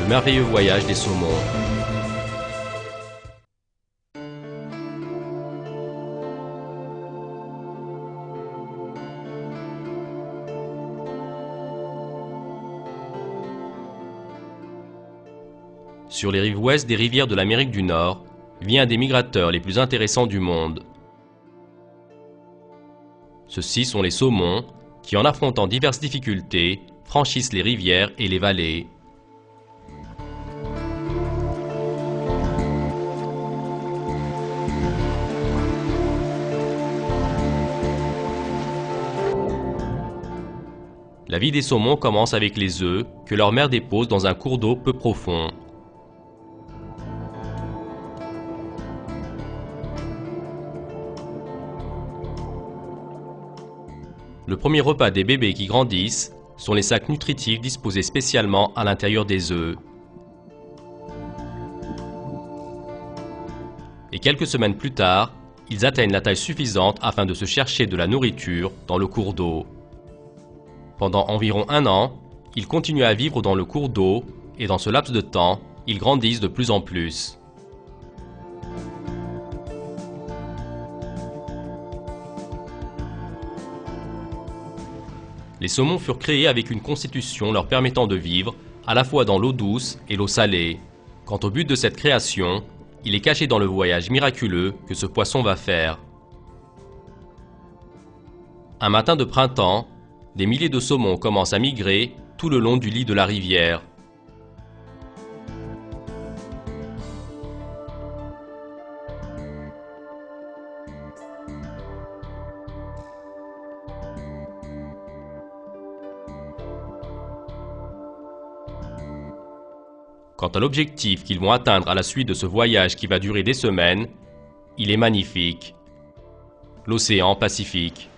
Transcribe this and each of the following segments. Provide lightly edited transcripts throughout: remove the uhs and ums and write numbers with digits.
merveilleux voyage des saumons. Sur les rives ouest des rivières de l'Amérique du Nord, vit un des migrateurs les plus intéressants du monde. Ceux-ci sont les saumons qui, en affrontant diverses difficultés, franchissent les rivières et les vallées. La vie des saumons commence avec les œufs que leur mère dépose dans un cours d'eau peu profond. Le premier repas des bébés qui grandissent sont les sacs nutritifs disposés spécialement à l'intérieur des œufs. Et quelques semaines plus tard, ils atteignent la taille suffisante afin de se chercher de la nourriture dans le cours d'eau. Pendant environ 1 an, ils continuent à vivre dans le cours d'eau et dans ce laps de temps, ils grandissent de plus en plus. Les saumons furent créés avec une constitution leur permettant de vivre à la fois dans l'eau douce et l'eau salée. Quant au but de cette création, il est caché dans le voyage miraculeux que ce poisson va faire. Un matin de printemps, des milliers de saumons commencent à migrer tout le long du lit de la rivière. Quant à l'objectif qu'ils vont atteindre à la suite de ce voyage qui va durer des semaines, il est magnifique. L'océan Pacifique.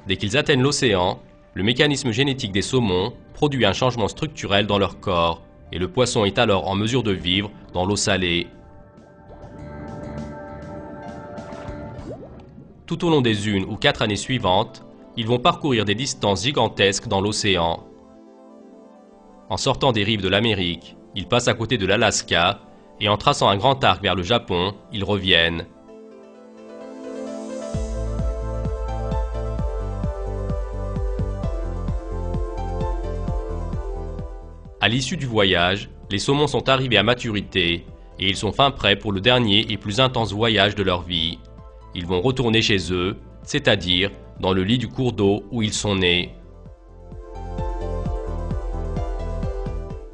Dès qu'ils atteignent l'océan, le mécanisme génétique des saumons produit un changement structurel dans leur corps et le poisson est alors en mesure de vivre dans l'eau salée. Tout au long des 1 ou 4 années suivantes, ils vont parcourir des distances gigantesques dans l'océan. En sortant des rives de l'Amérique, ils passent à côté de l'Alaska et en traçant un grand arc vers le Japon, ils reviennent. À l'issue du voyage, les saumons sont arrivés à maturité et ils sont fin prêts pour le dernier et plus intense voyage de leur vie. Ils vont retourner chez eux, c'est-à-dire dans le lit du cours d'eau où ils sont nés.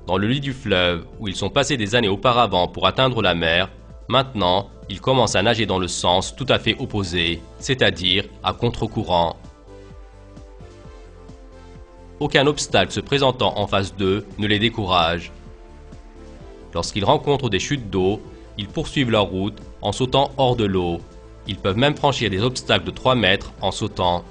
Dans le lit du fleuve où ils sont passés des années auparavant pour atteindre la mer, maintenant, ils commencent à nager dans le sens tout à fait opposé, c'est-à-dire à contre-courant. Aucun obstacle se présentant en face d'eux ne les décourage. Lorsqu'ils rencontrent des chutes d'eau, ils poursuivent leur route en sautant hors de l'eau. Ils peuvent même franchir des obstacles de 3 mètres en sautant.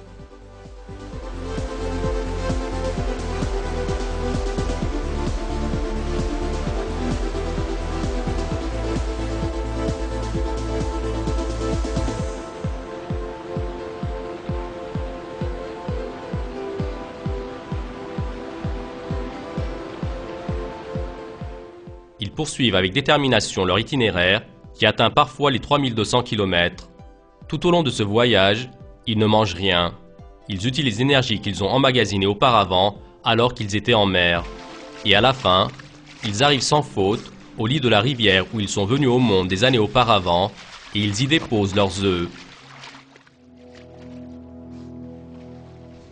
Ils poursuivent avec détermination leur itinéraire qui atteint parfois les 3200 km. Tout au long de ce voyage, ils ne mangent rien. Ils utilisent l'énergie qu'ils ont emmagasinée auparavant alors qu'ils étaient en mer. Et à la fin, ils arrivent sans faute au lit de la rivière où ils sont venus au monde des années auparavant et ils y déposent leurs œufs.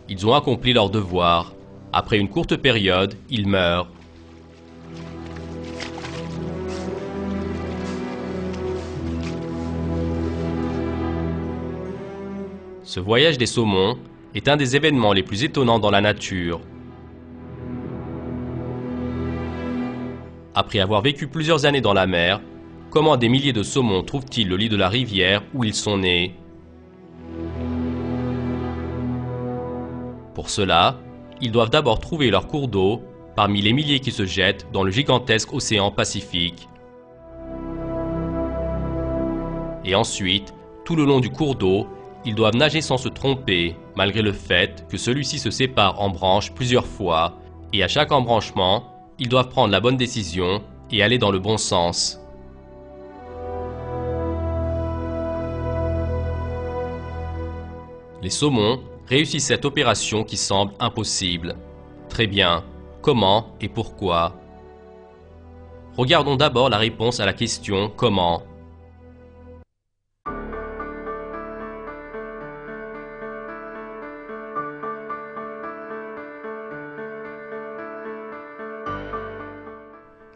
Ils ont accompli leur devoir. Après une courte période, ils meurent. Ce voyage des saumons est un des événements les plus étonnants dans la nature. Après avoir vécu plusieurs années dans la mer, comment des milliers de saumons trouvent-ils le lit de la rivière où ils sont nés? Pour cela, ils doivent d'abord trouver leur cours d'eau parmi les milliers qui se jettent dans le gigantesque océan Pacifique. Et ensuite, tout le long du cours d'eau, ils doivent nager sans se tromper, malgré le fait que celui-ci se sépare en branches plusieurs fois, et à chaque embranchement, ils doivent prendre la bonne décision et aller dans le bon sens. Les saumons réussissent cette opération qui semble impossible. Très bien, comment et pourquoi? Regardons d'abord la réponse à la question « Comment ?».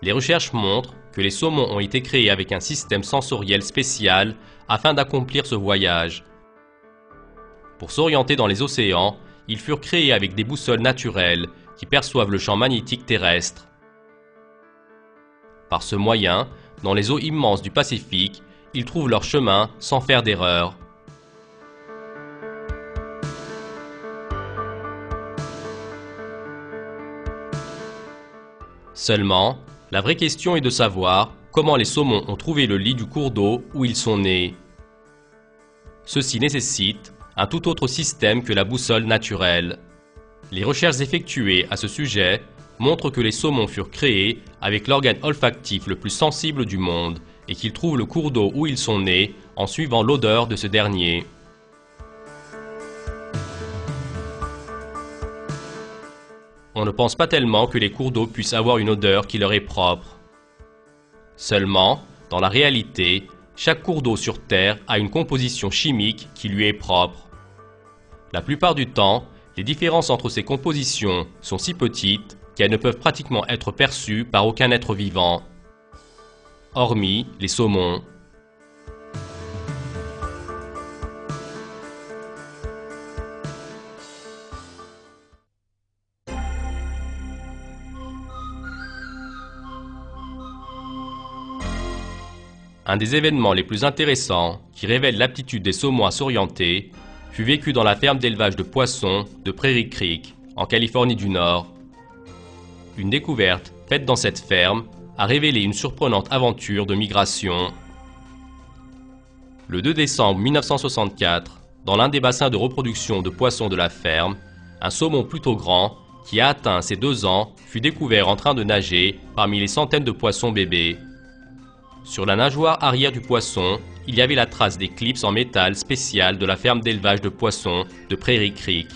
Les recherches montrent que les saumons ont été créés avec un système sensoriel spécial afin d'accomplir ce voyage. Pour s'orienter dans les océans, ils furent créés avec des boussoles naturelles qui perçoivent le champ magnétique terrestre. Par ce moyen, dans les eaux immenses du Pacifique, ils trouvent leur chemin sans faire d'erreur. Seulement, la vraie question est de savoir comment les saumons ont trouvé le lit du cours d'eau où ils sont nés. Ceci nécessite un tout autre système que la boussole naturelle. Les recherches effectuées à ce sujet montrent que les saumons furent créés avec l'organe olfactif le plus sensible du monde et qu'ils trouvent le cours d'eau où ils sont nés en suivant l'odeur de ce dernier. On ne pense pas tellement que les cours d'eau puissent avoir une odeur qui leur est propre. Seulement, dans la réalité, chaque cours d'eau sur Terre a une composition chimique qui lui est propre. La plupart du temps, les différences entre ces compositions sont si petites qu'elles ne peuvent pratiquement être perçues par aucun être vivant, hormis les saumons. Un des événements les plus intéressants qui révèle l'aptitude des saumons à s'orienter fut vécu dans la ferme d'élevage de poissons de Prairie Creek, en Californie du Nord. Une découverte faite dans cette ferme a révélé une surprenante aventure de migration. Le 2 décembre 1964, dans l'un des bassins de reproduction de poissons de la ferme, un saumon plutôt grand, qui a atteint ses 2 ans, fut découvert en train de nager parmi les centaines de poissons bébés. Sur la nageoire arrière du poisson, il y avait la trace des clips en métal spécial de la ferme d'élevage de poissons de Prairie Creek.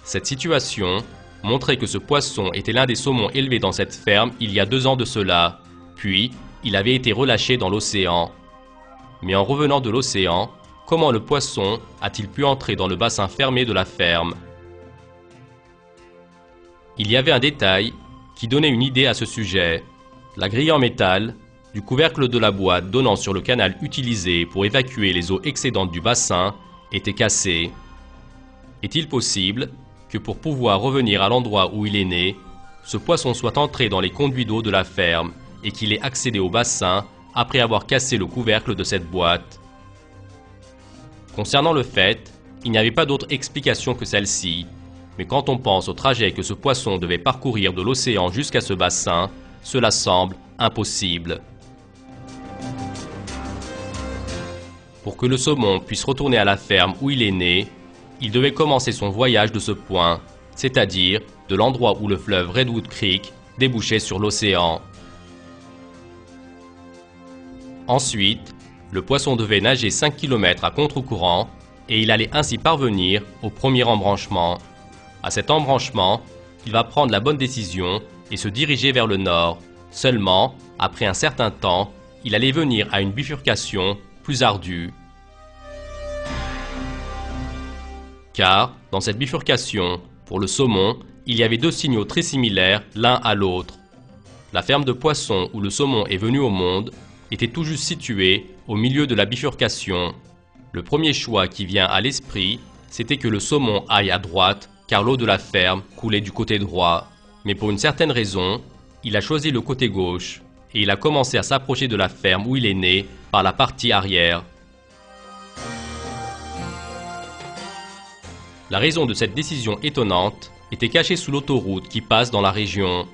Cette situation montrait que ce poisson était l'un des saumons élevés dans cette ferme il y a 2 ans de cela, puis il avait été relâché dans l'océan. Mais en revenant de l'océan, comment le poisson a-t-il pu entrer dans le bassin fermé de la ferme? Il y avait un détail qui donnait une idée à ce sujet. La grille en métal du couvercle de la boîte donnant sur le canal utilisé pour évacuer les eaux excédentes du bassin était cassée. Est-il possible que pour pouvoir revenir à l'endroit où il est né, ce poisson soit entré dans les conduits d'eau de la ferme et qu'il ait accédé au bassin après avoir cassé le couvercle de cette boîte? Concernant le fait, il n'y avait pas d'autre explication que celle-ci. Mais quand on pense au trajet que ce poisson devait parcourir de l'océan jusqu'à ce bassin, cela semble impossible. Pour que le saumon puisse retourner à la ferme où il est né, il devait commencer son voyage de ce point, c'est-à-dire de l'endroit où le fleuve Redwood Creek débouchait sur l'océan. Ensuite, le poisson devait nager 5 km à contre-courant et il allait ainsi parvenir au premier embranchement. À cet embranchement, il va prendre la bonne décision et se diriger vers le nord. Seulement, après un certain temps, il allait venir à une bifurcation plus ardue. Car, dans cette bifurcation, pour le saumon, il y avait 2 signaux très similaires l'un à l'autre. La ferme de poissons où le saumon est venu au monde était tout juste située au milieu de la bifurcation. Le premier choix qui vient à l'esprit, c'était que le saumon aille à droite car l'eau de la ferme coulait du côté droit. Mais pour une certaine raison, il a choisi le côté gauche et il a commencé à s'approcher de la ferme où il est né par la partie arrière. La raison de cette décision étonnante était cachée sous l'autoroute qui passe dans la région.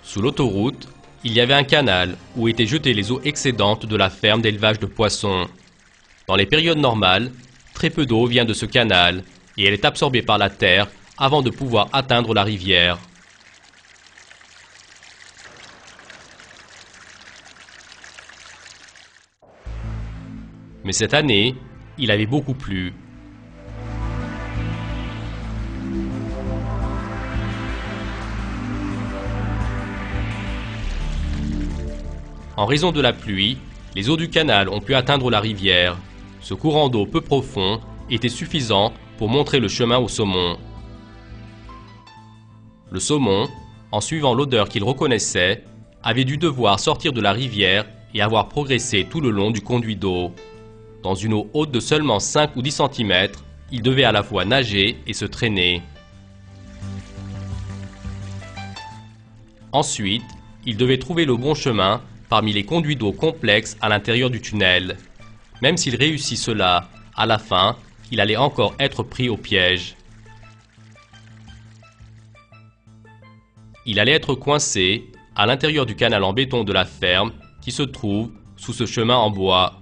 Sous l'autoroute, il y avait un canal où étaient jetées les eaux excédentes de la ferme d'élevage de poissons. Dans les périodes normales, très peu d'eau vient de ce canal et elle est absorbée par la terre avant de pouvoir atteindre la rivière. Mais cette année, il avait beaucoup plu. En raison de la pluie, les eaux du canal ont pu atteindre la rivière. Ce courant d'eau peu profond était suffisant pour montrer le chemin au saumon. Le saumon, en suivant l'odeur qu'il reconnaissait, avait dû devoir sortir de la rivière et avoir progressé tout le long du conduit d'eau. Dans une eau haute de seulement 5 ou 10 cm, il devait à la fois nager et se traîner. Ensuite, il devait trouver le bon chemin parmi les conduits d'eau complexes à l'intérieur du tunnel. Même s'il réussit cela, à la fin, il allait encore être pris au piège. Il allait être coincé à l'intérieur du canal en béton de la ferme qui se trouve sous ce chemin en bois.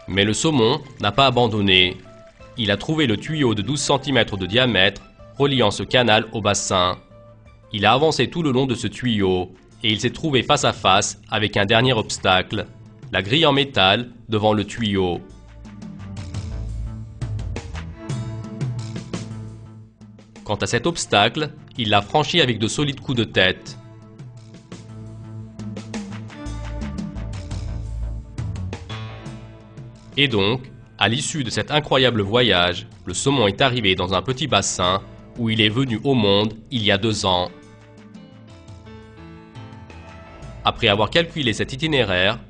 Mais le saumon n'a pas abandonné. Il a trouvé le tuyau de 12 cm de diamètre reliant ce canal au bassin. Il a avancé tout le long de ce tuyau et il s'est trouvé face à face avec un dernier obstacle, la grille en métal devant le tuyau. Quant à cet obstacle, il l'a franchi avec de solides coups de tête. Et donc, à l'issue de cet incroyable voyage, le saumon est arrivé dans un petit bassin où il est venu au monde il y a 2 ans. Après avoir calculé cet itinéraire,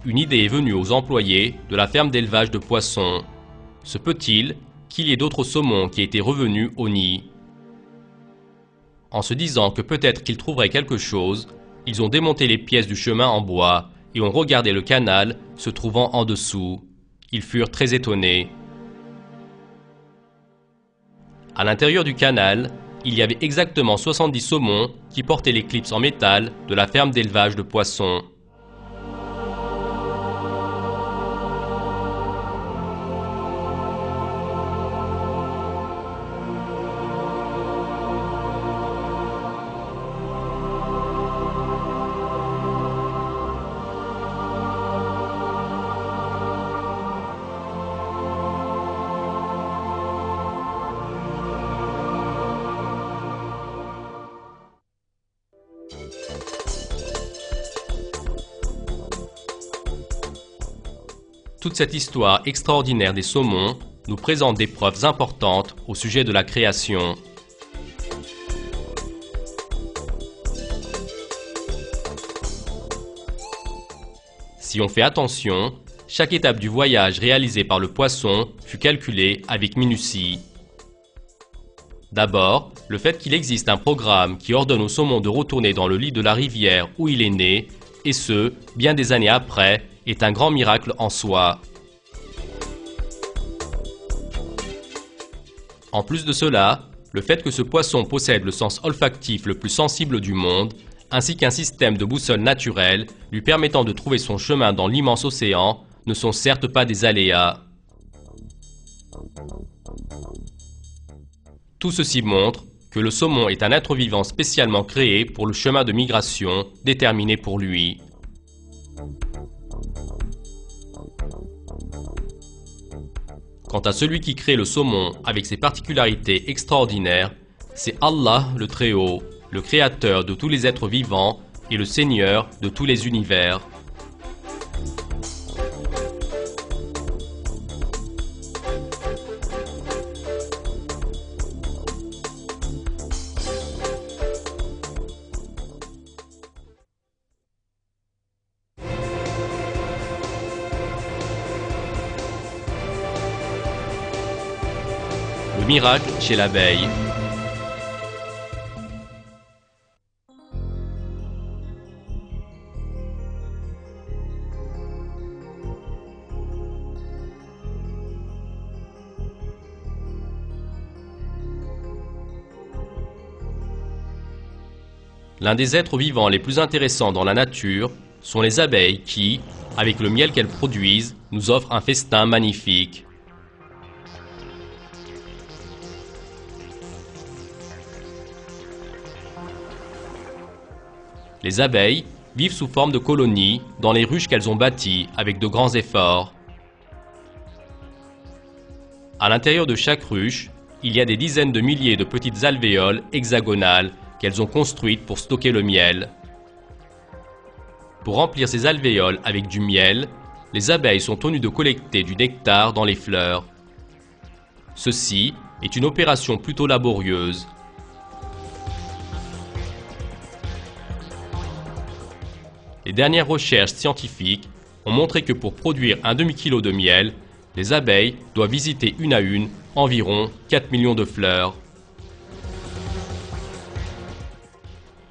une idée est venue aux employés de la ferme d'élevage de poissons. Se peut-il qu'il y ait d'autres saumons qui étaient revenus au nid? En se disant que peut-être qu'ils trouveraient quelque chose, ils ont démonté les pièces du chemin en bois et ont regardé le canal se trouvant en dessous. Ils furent très étonnés. À l'intérieur du canal, il y avait exactement 70 saumons qui portaient les clips en métal de la ferme d'élevage de poissons. Toute cette histoire extraordinaire des saumons nous présente des preuves importantes au sujet de la création. Si on fait attention, chaque étape du voyage réalisé par le poisson fut calculée avec minutie. D'abord, le fait qu'il existe un programme qui ordonne au saumon de retourner dans le lit de la rivière où il est né, et ce, bien des années après, est un grand miracle en soi. En plus de cela, le fait que ce poisson possède le sens olfactif le plus sensible du monde, ainsi qu'un système de boussole naturelle lui permettant de trouver son chemin dans l'immense océan, ne sont certes pas des aléas. Tout ceci montre que le saumon est un être vivant spécialement créé pour le chemin de migration déterminé pour lui. Quant à celui qui crée le saumon avec ses particularités extraordinaires, c'est Allah le Très-Haut, le créateur de tous les êtres vivants et le Seigneur de tous les univers. Le miracle chez l'abeille. L'un des êtres vivants les plus intéressants dans la nature sont les abeilles qui, avec le miel qu'elles produisent, nous offrent un festin magnifique. Les abeilles vivent sous forme de colonies dans les ruches qu'elles ont bâties avec de grands efforts. À l'intérieur de chaque ruche, il y a des dizaines de milliers de petites alvéoles hexagonales qu'elles ont construites pour stocker le miel. Pour remplir ces alvéoles avec du miel, les abeilles sont tenues de collecter du nectar dans les fleurs. Ceci est une opération plutôt laborieuse. Les dernières recherches scientifiques ont montré que pour produire un demi-kilo de miel, les abeilles doivent visiter une à une environ 4 millions de fleurs.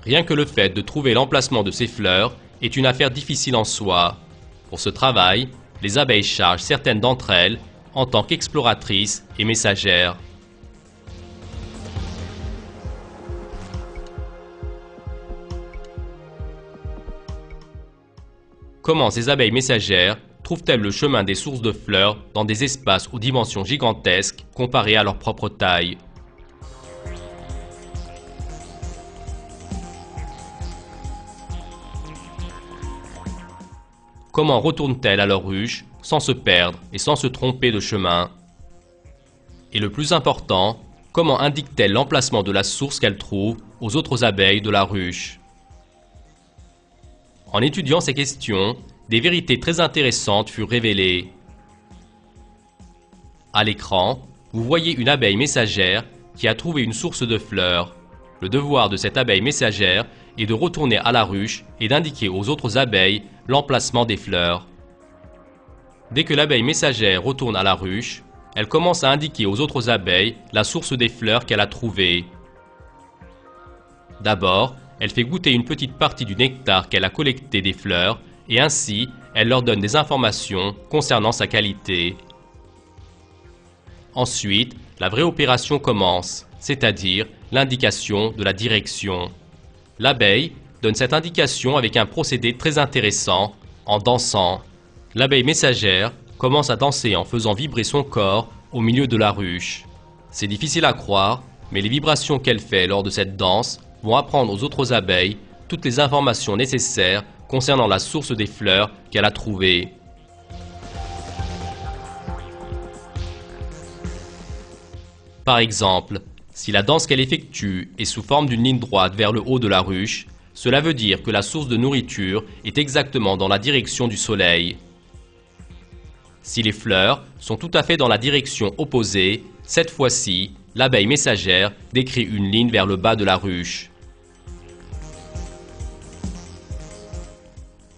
Rien que le fait de trouver l'emplacement de ces fleurs est une affaire difficile en soi. Pour ce travail, les abeilles chargent certaines d'entre elles en tant qu'exploratrices et messagères. Comment ces abeilles messagères trouvent-elles le chemin des sources de fleurs dans des espaces aux dimensions gigantesques comparés à leur propre taille? Comment retournent-elles à leur ruche sans se perdre et sans se tromper de chemin? Et le plus important, comment indiquent-elles l'emplacement de la source qu'elles trouvent aux autres abeilles de la ruche? En étudiant ces questions, des vérités très intéressantes furent révélées. À l'écran, vous voyez une abeille messagère qui a trouvé une source de fleurs. Le devoir de cette abeille messagère est de retourner à la ruche et d'indiquer aux autres abeilles l'emplacement des fleurs. Dès que l'abeille messagère retourne à la ruche, elle commence à indiquer aux autres abeilles la source des fleurs qu'elle a trouvées. D'abord, elle fait goûter une petite partie du nectar qu'elle a collecté des fleurs et ainsi, elle leur donne des informations concernant sa qualité. Ensuite, la vraie opération commence, c'est-à-dire l'indication de la direction. L'abeille donne cette indication avec un procédé très intéressant, en dansant. L'abeille messagère commence à danser en faisant vibrer son corps au milieu de la ruche. C'est difficile à croire, mais les vibrations qu'elle fait lors de cette danse vont apprendre aux autres abeilles toutes les informations nécessaires concernant la source des fleurs qu'elle a trouvées. Par exemple, si la danse qu'elle effectue est sous forme d'une ligne droite vers le haut de la ruche, cela veut dire que la source de nourriture est exactement dans la direction du soleil. Si les fleurs sont tout à fait dans la direction opposée, cette fois-ci, l'abeille messagère décrit une ligne vers le bas de la ruche.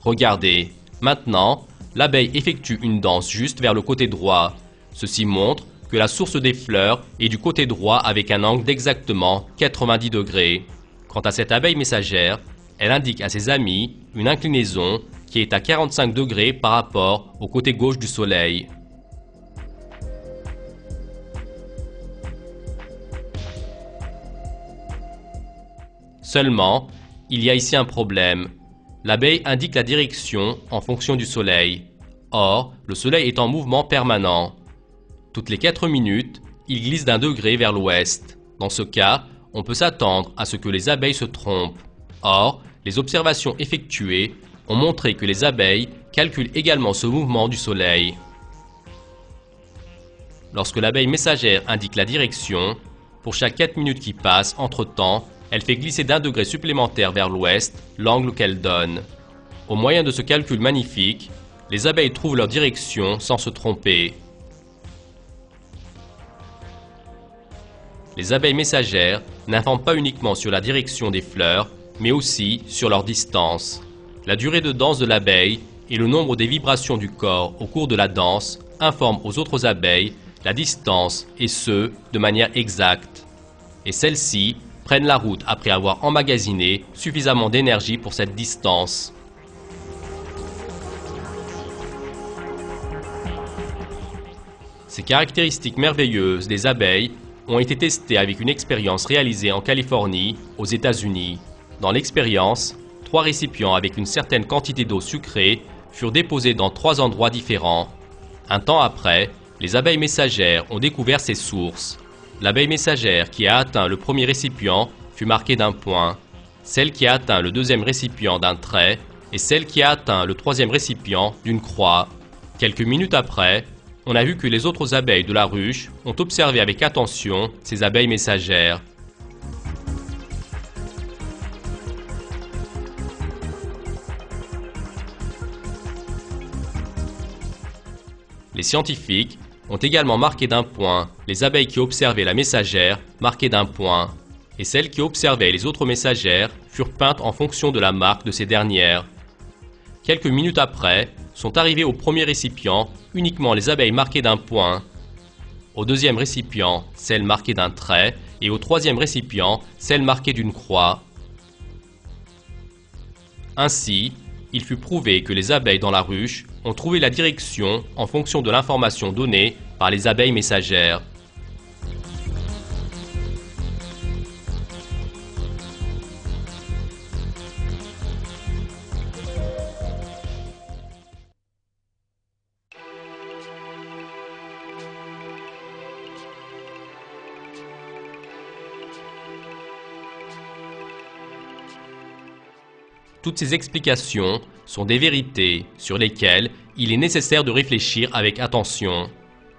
Regardez, maintenant, l'abeille effectue une danse juste vers le côté droit. Ceci montre que la source des fleurs est du côté droit avec un angle d'exactement 90 degrés. Quant à cette abeille messagère, elle indique à ses amis une inclinaison qui est à 45 degrés par rapport au côté gauche du soleil. Seulement, il y a ici un problème. L'abeille indique la direction en fonction du soleil. Or, le soleil est en mouvement permanent. Toutes les 4 minutes, il glisse d'1 degré vers l'ouest. Dans ce cas, on peut s'attendre à ce que les abeilles se trompent. Or, les observations effectuées ont montré que les abeilles calculent également ce mouvement du soleil. Lorsque l'abeille messagère indique la direction, pour chaque 4 minutes qui passent entre-temps, elle fait glisser d'1 degré supplémentaire vers l'ouest l'angle qu'elle donne. Au moyen de ce calcul magnifique, les abeilles trouvent leur direction sans se tromper. Les abeilles messagères n'informent pas uniquement sur la direction des fleurs, mais aussi sur leur distance. La durée de danse de l'abeille et le nombre des vibrations du corps au cours de la danse informent aux autres abeilles la distance et ce, de manière exacte. Et celles-ci prennent la route après avoir emmagasiné suffisamment d'énergie pour cette distance. Ces caractéristiques merveilleuses des abeilles ont été testées avec une expérience réalisée en Californie, aux États-Unis. Dans l'expérience, 3 récipients avec une certaine quantité d'eau sucrée furent déposés dans 3 endroits différents. Un temps après, les abeilles messagères ont découvert ces sources. L'abeille messagère qui a atteint le premier récipient fut marquée d'un point, celle qui a atteint le deuxième récipient d'un trait et celle qui a atteint le troisième récipient d'une croix. Quelques minutes après, on a vu que les autres abeilles de la ruche ont observé avec attention ces abeilles messagères. Les scientifiques ont également marqué d'un point les abeilles qui observaient la messagère marquées d'un point, et celles qui observaient les autres messagères furent peintes en fonction de la marque de ces dernières. Quelques minutes après, sont arrivées au premier récipient uniquement les abeilles marquées d'un point, au deuxième récipient celles marquées d'un trait et au troisième récipient celles marquées d'une croix. Ainsi, il fut prouvé que les abeilles dans la ruche ont trouvé la direction en fonction de l'information donnée par les abeilles messagères. Toutes ces explications sont des vérités sur lesquelles il est nécessaire de réfléchir avec attention.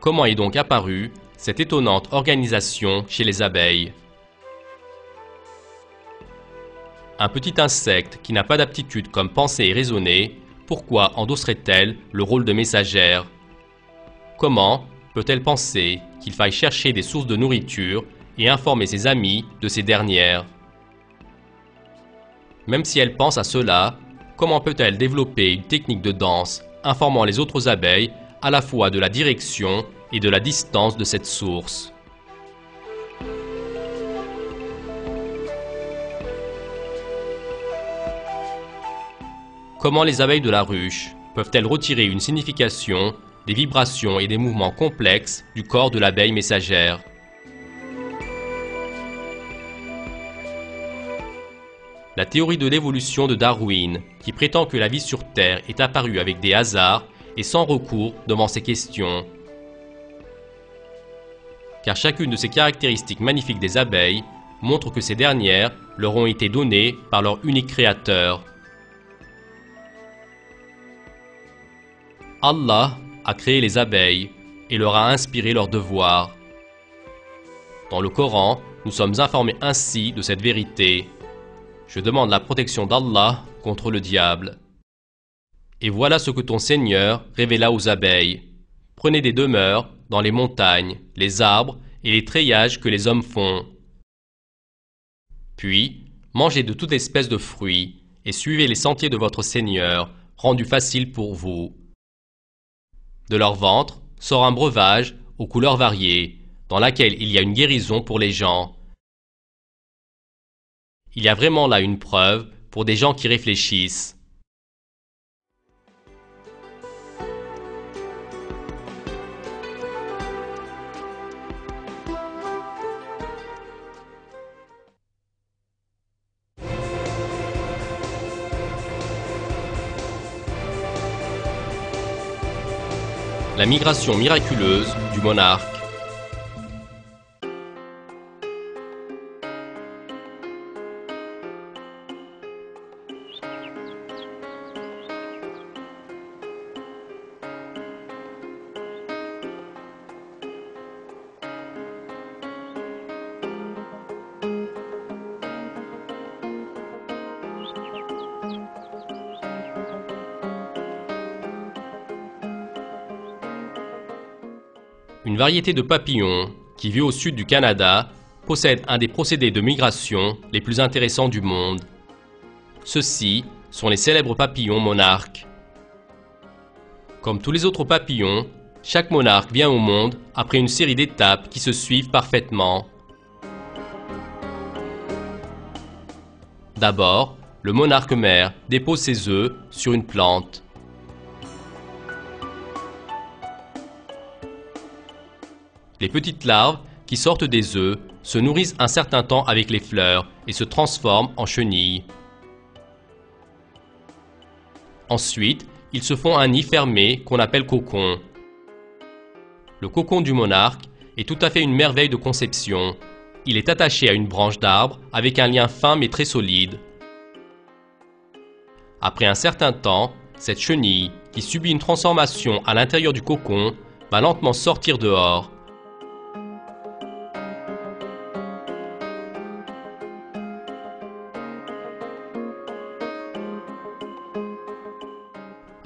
Comment est donc apparue cette étonnante organisation chez les abeilles? Un petit insecte qui n'a pas d'aptitude comme penser et raisonner, pourquoi endosserait-elle le rôle de messagère? Comment peut-elle penser qu'il faille chercher des sources de nourriture et informer ses amis de ces dernières? Même si elle pense à cela, comment peut-elle développer une technique de danse informant les autres abeilles à la fois de la direction et de la distance de cette source? Comment les abeilles de la ruche peuvent-elles retirer une signification des vibrations et des mouvements complexes du corps de l'abeille messagère? La théorie de l'évolution de Darwin, qui prétend que la vie sur Terre est apparue avec des hasards, est sans recours devant ces questions. Car chacune de ces caractéristiques magnifiques des abeilles montre que ces dernières leur ont été données par leur unique créateur. Allah a créé les abeilles et leur a inspiré leurs devoirs. Dans le Coran, nous sommes informés ainsi de cette vérité. Je demande la protection d'Allah contre le diable. Et voilà ce que ton Seigneur révéla aux abeilles. Prenez des demeures dans les montagnes, les arbres et les treillages que les hommes font. Puis, mangez de toute espèce de fruits et suivez les sentiers de votre Seigneur, rendus faciles pour vous. De leur ventre sort un breuvage aux couleurs variées, dans laquelle il y a une guérison pour les gens. Il y a vraiment là une preuve pour des gens qui réfléchissent. La migration miraculeuse du monarque. Une variété de papillons qui vit au sud du Canada possède un des procédés de migration les plus intéressants du monde. Ceux-ci sont les célèbres papillons monarques. Comme tous les autres papillons, chaque monarque vient au monde après une série d'étapes qui se suivent parfaitement. D'abord, le monarque mère dépose ses œufs sur une plante. Les petites larves qui sortent des œufs se nourrissent un certain temps avec les fleurs et se transforment en chenilles. Ensuite, ils se font un nid fermé qu'on appelle cocon. Le cocon du monarque est tout à fait une merveille de conception. Il est attaché à une branche d'arbre avec un lien fin mais très solide. Après un certain temps, cette chenille, qui subit une transformation à l'intérieur du cocon, va lentement sortir dehors.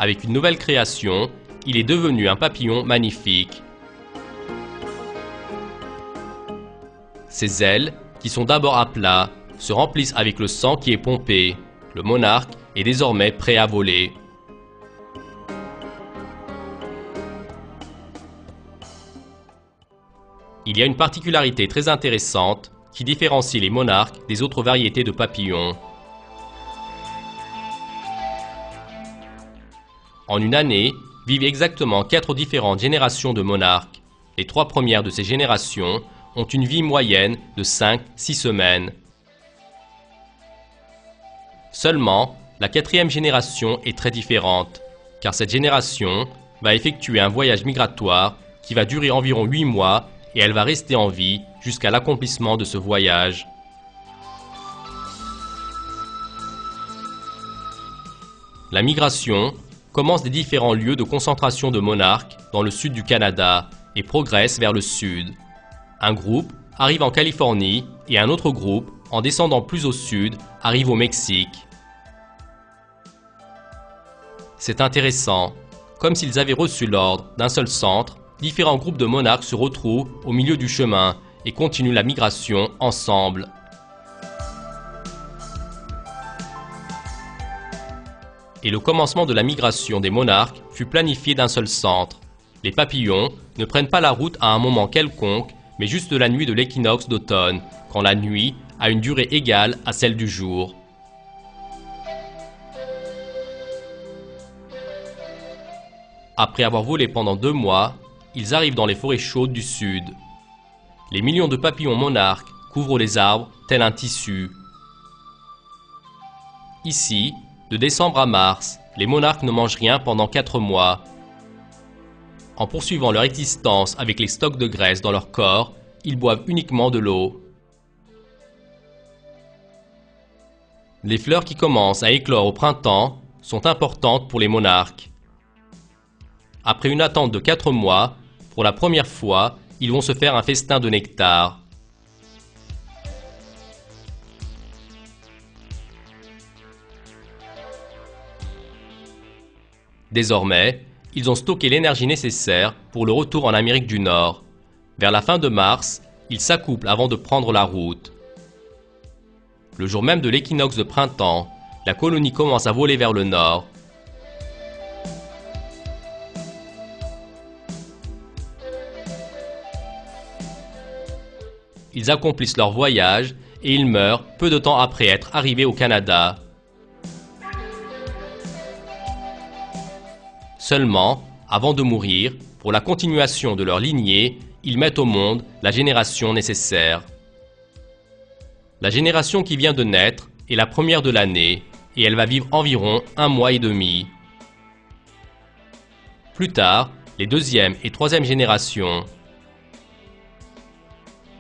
Avec une nouvelle création, il est devenu un papillon magnifique. Ses ailes, qui sont d'abord à plat, se remplissent avec le sang qui est pompé. Le monarque est désormais prêt à voler. Il y a une particularité très intéressante qui différencie les monarques des autres variétés de papillons. En une année, vivent exactement 4 différentes générations de monarques. Les 3 premières de ces générations ont une vie moyenne de 5-6 semaines. Seulement, la 4e génération est très différente, car cette génération va effectuer un voyage migratoire qui va durer environ 8 mois et elle va rester en vie jusqu'à l'accomplissement de ce voyage. La migration commence des différents lieux de concentration de monarques dans le sud du Canada et progresse vers le sud. Un groupe arrive en Californie et un autre groupe, en descendant plus au sud, arrive au Mexique. C'est intéressant. Comme s'ils avaient reçu l'ordre d'un seul centre, différents groupes de monarques se retrouvent au milieu du chemin et continuent la migration ensemble. Et le commencement de la migration des monarques fut planifié d'un seul centre. Les papillons ne prennent pas la route à un moment quelconque, mais juste la nuit de l'équinoxe d'automne, quand la nuit a une durée égale à celle du jour. Après avoir volé pendant 2 mois, ils arrivent dans les forêts chaudes du sud. Les millions de papillons monarques couvrent les arbres tel un tissu. Ici, de décembre à mars, les monarques ne mangent rien pendant 4 mois. En poursuivant leur existence avec les stocks de graisse dans leur corps, ils boivent uniquement de l'eau. Les fleurs qui commencent à éclore au printemps sont importantes pour les monarques. Après une attente de 4 mois, pour la première fois, ils vont se faire un festin de nectar. Désormais, ils ont stocké l'énergie nécessaire pour le retour en Amérique du Nord. Vers la fin de mars, ils s'accouplent avant de prendre la route. Le jour même de l'équinoxe de printemps, la colonie commence à voler vers le nord. Ils accomplissent leur voyage et ils meurent peu de temps après être arrivés au Canada. Seulement, avant de mourir, pour la continuation de leur lignée, ils mettent au monde la génération nécessaire. La génération qui vient de naître est la première de l'année et elle va vivre environ 1 mois et demi. Plus tard, les 2e et 3e générations.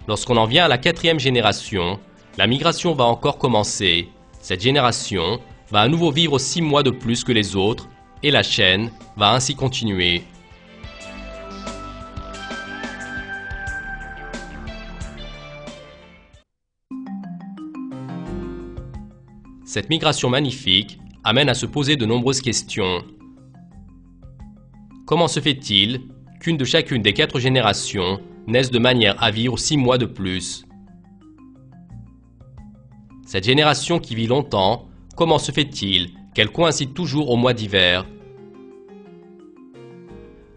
Lorsqu'on en vient à la 4e génération, la migration va encore commencer. Cette génération va à nouveau vivre 6 mois de plus que les autres et la chaîne va ainsi continuer. Cette migration magnifique amène à se poser de nombreuses questions. Comment se fait-il qu'une de chacune des 4 générations naisse de manière à vivre 6 mois de plus? Cette génération qui vit longtemps, comment se fait-il qu'elle coïncide toujours au mois d'hiver?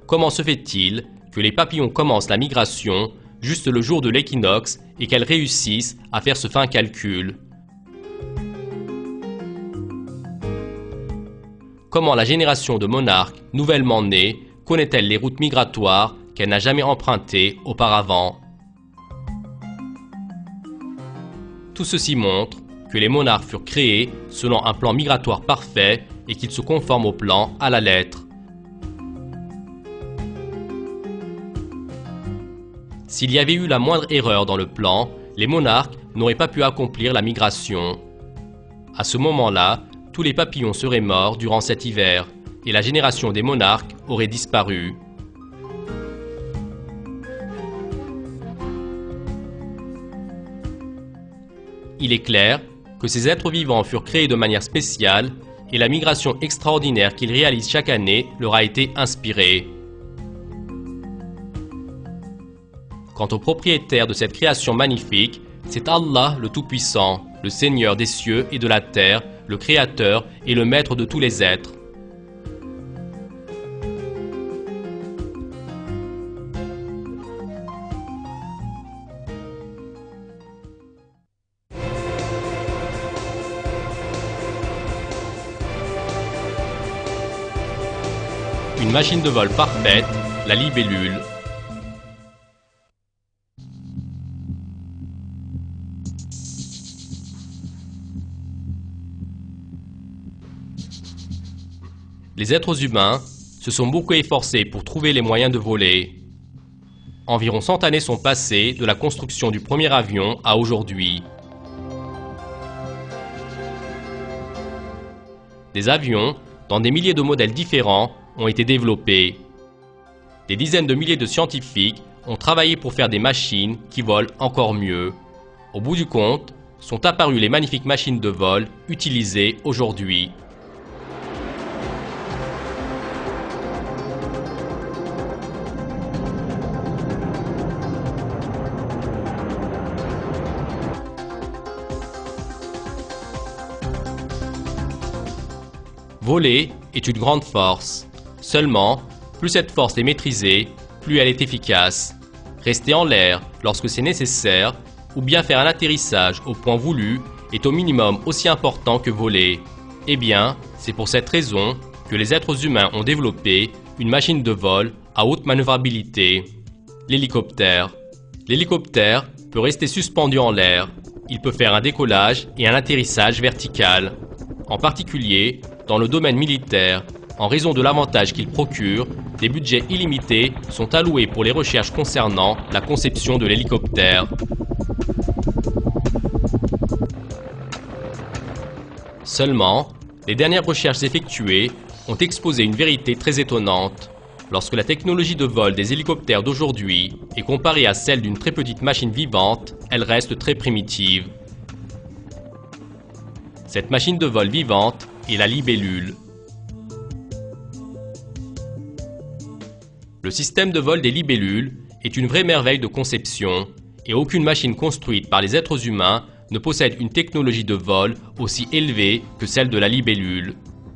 Comment se fait-il que les papillons commencent la migration juste le jour de l'équinoxe et qu'elles réussissent à faire ce fin calcul? Comment la génération de monarques nouvellement née connaît-elle les routes migratoires qu'elle n'a jamais empruntées auparavant? Tout ceci montre que les monarques furent créés selon un plan migratoire parfait et qu'ils se conforment au plan à la lettre. S'il y avait eu la moindre erreur dans le plan, les monarques n'auraient pas pu accomplir la migration. À ce moment-là, tous les papillons seraient morts durant cet hiver et la génération des monarques aurait disparu. Il est clair que ces êtres vivants furent créés de manière spéciale et la migration extraordinaire qu'ils réalisent chaque année leur a été inspirée. Quant au propriétaire de cette création magnifique, c'est Allah le Tout-Puissant, le Seigneur des cieux et de la terre, le Créateur et le Maître de tous les êtres. Une machine de vol parfaite, la libellule. Les êtres humains se sont beaucoup efforcés pour trouver les moyens de voler. Environ 100 années sont passées de la construction du premier avion à aujourd'hui. Des avions, dans des milliers de modèles différents, ont été développés. Des dizaines de milliers de scientifiques ont travaillé pour faire des machines qui volent encore mieux. Au bout du compte, sont apparues les magnifiques machines de vol utilisées aujourd'hui. Voler est une grande force. Seulement, plus cette force est maîtrisée, plus elle est efficace. Rester en l'air lorsque c'est nécessaire, ou bien faire un atterrissage au point voulu, est au minimum aussi important que voler. Eh bien, c'est pour cette raison que les êtres humains ont développé une machine de vol à haute manœuvrabilité, l'hélicoptère. L'hélicoptère peut rester suspendu en l'air. Il peut faire un décollage et un atterrissage vertical. En particulier, dans le domaine militaire, en raison de l'avantage qu'il procure, des budgets illimités sont alloués pour les recherches concernant la conception de l'hélicoptère. Seulement, les dernières recherches effectuées ont exposé une vérité très étonnante. Lorsque la technologie de vol des hélicoptères d'aujourd'hui est comparée à celle d'une très petite machine vivante, elle reste très primitive. Cette machine de vol vivante est la libellule. Le système de vol des libellules est une vraie merveille de conception et aucune machine construite par les êtres humains ne possède une technologie de vol aussi élevée que celle de la libellule.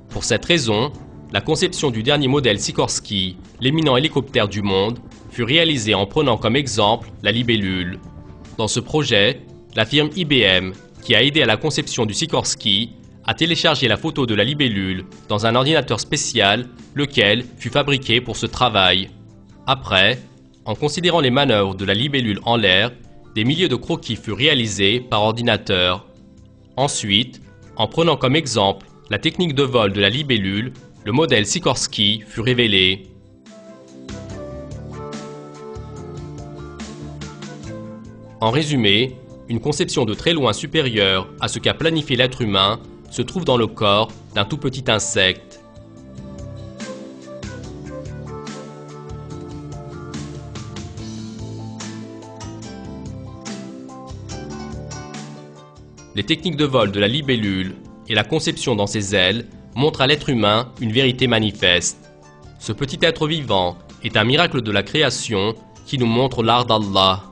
Pour cette raison, la conception du dernier modèle Sikorsky, l'éminent hélicoptère du monde, fut réalisée en prenant comme exemple la libellule. Dans ce projet, la firme IBM, qui a aidé à la conception du Sikorsky, a téléchargé la photo de la libellule dans un ordinateur spécial, lequel fut fabriqué pour ce travail. Après, en considérant les manœuvres de la libellule en l'air, des milliers de croquis furent réalisés par ordinateur. Ensuite, en prenant comme exemple la technique de vol de la libellule, le modèle Sikorsky fut révélé. En résumé, une conception de très loin supérieure à ce qu'a planifié l'être humain se trouve dans le corps d'un tout petit insecte. Les techniques de vol de la libellule et la conception dans ses ailes montrent à l'être humain une vérité manifeste. Ce petit être vivant est un miracle de la création qui nous montre l'art d'Allah.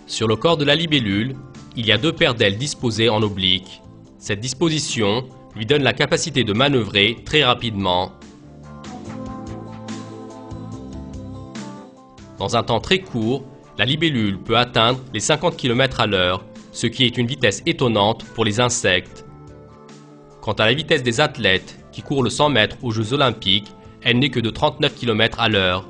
Sur le corps de la libellule, il y a deux paires d'ailes disposées en oblique. Cette disposition lui donne la capacité de manœuvrer très rapidement. Dans un temps très court, la libellule peut atteindre les 50 km/h, ce qui est une vitesse étonnante pour les insectes. Quant à la vitesse des athlètes qui courent le 100 mètres aux Jeux Olympiques, elle n'est que de 39 km à l'heure.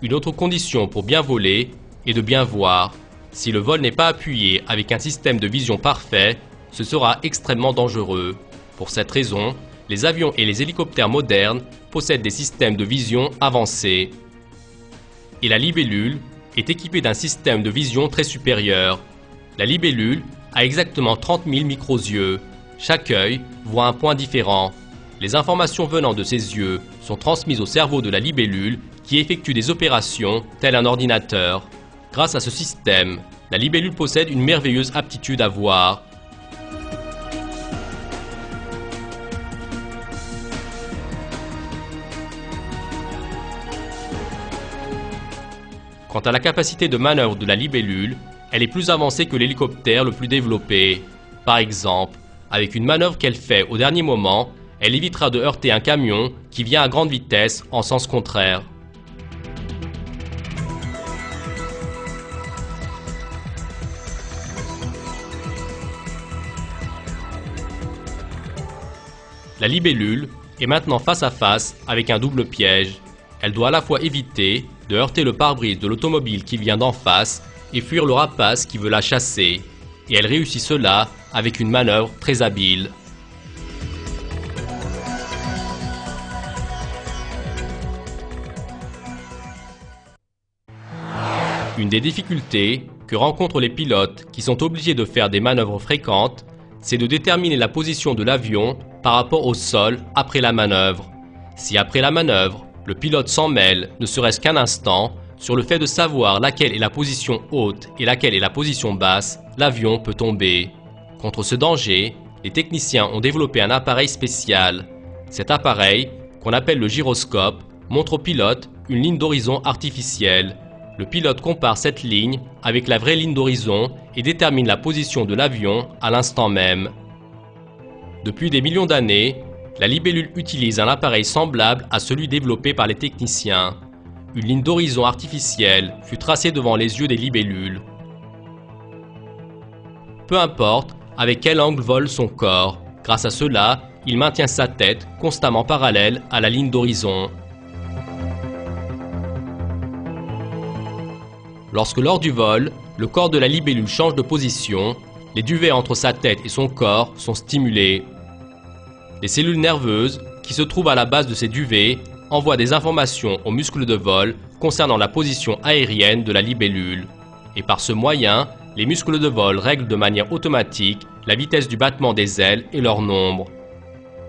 Une autre condition pour bien voler est de bien voir. Si le vol n'est pas appuyé avec un système de vision parfait, ce sera extrêmement dangereux. Pour cette raison, les avions et les hélicoptères modernes possèdent des systèmes de vision avancés. Et la libellule est équipée d'un système de vision très supérieur. La libellule a exactement 30 000 micros-yeux. Chaque œil voit un point différent. Les informations venant de ces yeux sont transmises au cerveau de la libellule qui effectue des opérations tel un ordinateur. Grâce à ce système, la libellule possède une merveilleuse aptitude à voir. Quant à la capacité de manœuvre de la libellule, elle est plus avancée que l'hélicoptère le plus développé. Par exemple, avec une manœuvre qu'elle fait au dernier moment, elle évitera de heurter un camion qui vient à grande vitesse en sens contraire. La libellule est maintenant face à face avec un double piège. Elle doit à la fois éviter de heurter le pare-brise de l'automobile qui vient d'en face et fuir le rapace qui veut la chasser. Et elle réussit cela avec une manœuvre très habile. Une des difficultés que rencontrent les pilotes qui sont obligés de faire des manœuvres fréquentes, c'est de déterminer la position de l'avion par rapport au sol après la manœuvre. Si après la manœuvre, le pilote s'en mêle, ne serait-ce qu'un instant, sur le fait de savoir laquelle est la position haute et laquelle est la position basse, l'avion peut tomber. Contre ce danger, les techniciens ont développé un appareil spécial. Cet appareil, qu'on appelle le gyroscope, montre au pilote une ligne d'horizon artificielle. Le pilote compare cette ligne avec la vraie ligne d'horizon et détermine la position de l'avion à l'instant même. Depuis des millions d'années, la libellule utilise un appareil semblable à celui développé par les techniciens. Une ligne d'horizon artificielle fut tracée devant les yeux des libellules. Peu importe avec quel angle vole son corps, grâce à cela, il maintient sa tête constamment parallèle à la ligne d'horizon. Lorsque lors du vol, le corps de la libellule change de position, les duvets entre sa tête et son corps sont stimulés. Les cellules nerveuses, qui se trouvent à la base de ces duvets, envoient des informations aux muscles de vol concernant la position aérienne de la libellule. Et par ce moyen, les muscles de vol règlent de manière automatique la vitesse du battement des ailes et leur nombre.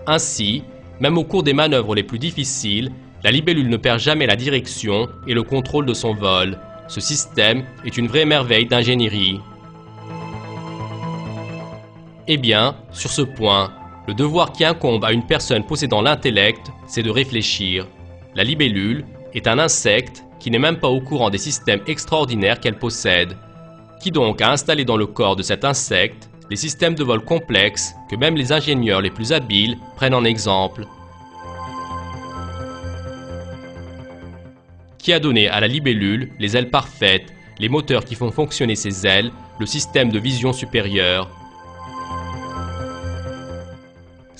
Ainsi, même au cours des manœuvres les plus difficiles, la libellule ne perd jamais la direction et le contrôle de son vol. Ce système est une vraie merveille d'ingénierie. Eh bien, sur ce point, le devoir qui incombe à une personne possédant l'intellect, c'est de réfléchir. La libellule est un insecte qui n'est même pas au courant des systèmes extraordinaires qu'elle possède. Qui donc a installé dans le corps de cet insecte les systèmes de vol complexes que même les ingénieurs les plus habiles prennent en exemple? Qui a donné à la libellule les ailes parfaites, les moteurs qui font fonctionner ces ailes, le système de vision supérieure?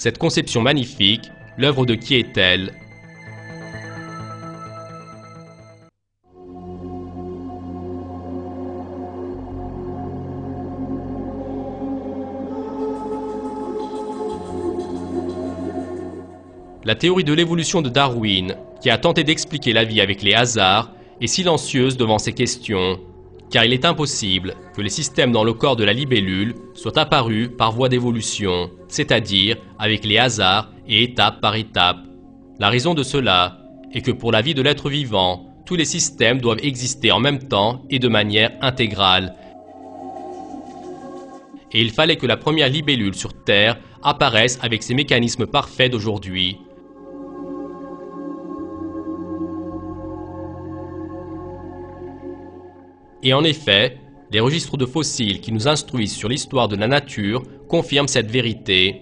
Cette conception magnifique, l'œuvre de qui est-elle? La théorie de l'évolution de Darwin, qui a tenté d'expliquer la vie avec les hasards, est silencieuse devant ces questions, car il est impossible que les systèmes dans le corps de la libellule soient apparus par voie d'évolution, c'est-à-dire avec les hasards et étape par étape. La raison de cela est que pour la vie de l'être vivant, tous les systèmes doivent exister en même temps et de manière intégrale. Et il fallait que la première libellule sur Terre apparaisse avec ses mécanismes parfaits d'aujourd'hui. Et en effet, les registres de fossiles qui nous instruisent sur l'histoire de la nature confirment cette vérité.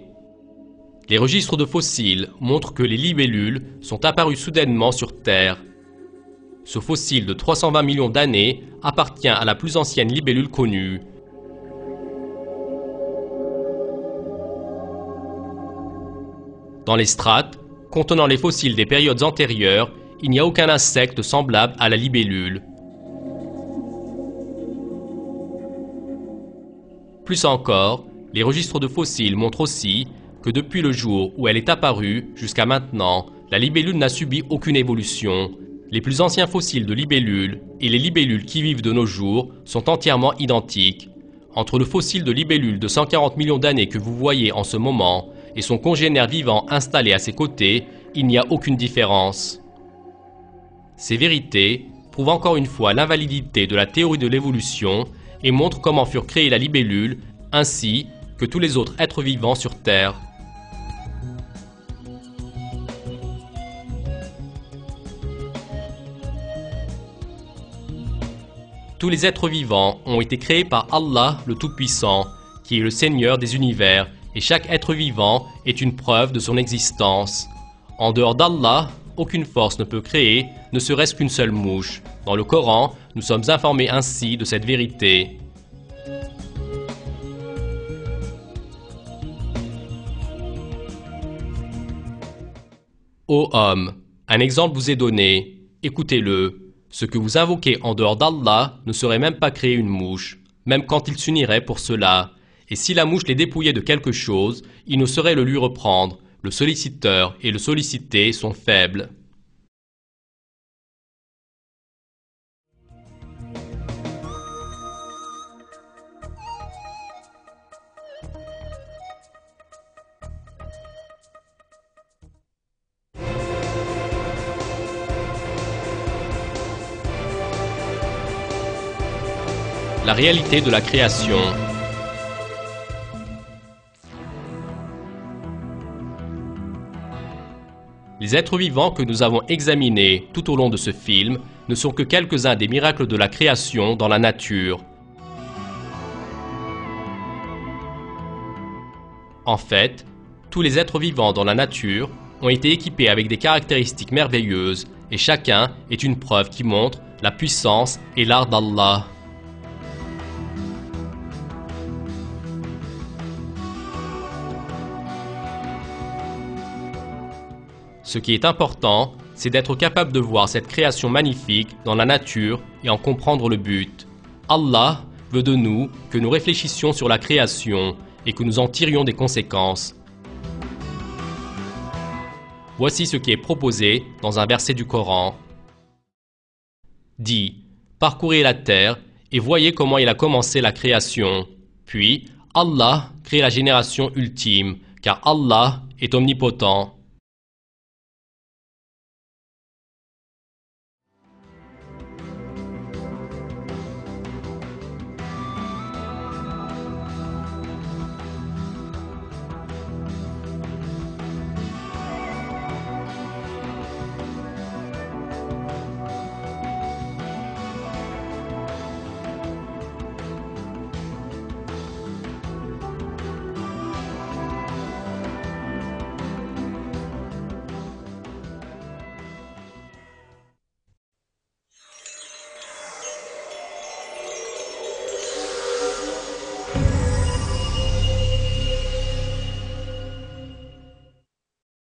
Les registres de fossiles montrent que les libellules sont apparues soudainement sur Terre. Ce fossile de 320 millions d'années appartient à la plus ancienne libellule connue. Dans les strates, contenant les fossiles des périodes antérieures, il n'y a aucun insecte semblable à la libellule. Plus encore, les registres de fossiles montrent aussi que depuis le jour où elle est apparue jusqu'à maintenant, la libellule n'a subi aucune évolution. Les plus anciens fossiles de libellules et les libellules qui vivent de nos jours sont entièrement identiques. Entre le fossile de libellule de 140 millions d'années que vous voyez en ce moment et son congénère vivant installé à ses côtés, il n'y a aucune différence. Ces vérités prouvent encore une fois l'invalidité de la théorie de l'évolution et montrent comment furent créées la libellule ainsi que tous les autres êtres vivants sur Terre. Tous les êtres vivants ont été créés par Allah le Tout-Puissant, qui est le Seigneur des univers, et chaque être vivant est une preuve de son existence. En dehors d'Allah, aucune force ne peut créer, ne serait-ce qu'une seule mouche. Dans le Coran, nous sommes informés ainsi de cette vérité. Ô homme, un exemple vous est donné, écoutez-le. Ce que vous invoquez en dehors d'Allah ne saurait même pas créer une mouche, même quand il s'unirait pour cela. Et si la mouche les dépouillait de quelque chose, il ne saurait le lui reprendre. Le solliciteur et le sollicité sont faibles. La réalité de la création. Les êtres vivants que nous avons examinés tout au long de ce film ne sont que quelques-uns des miracles de la création dans la nature. En fait, tous les êtres vivants dans la nature ont été équipés avec des caractéristiques merveilleuses et chacun est une preuve qui montre la puissance et l'art d'Allah. Ce qui est important, c'est d'être capable de voir cette création magnifique dans la nature et en comprendre le but. Allah veut de nous que nous réfléchissions sur la création et que nous en tirions des conséquences. Voici ce qui est proposé dans un verset du Coran. Dit, parcourez la terre et voyez comment il a commencé la création. Puis, Allah crée la génération ultime, car Allah est omnipotent.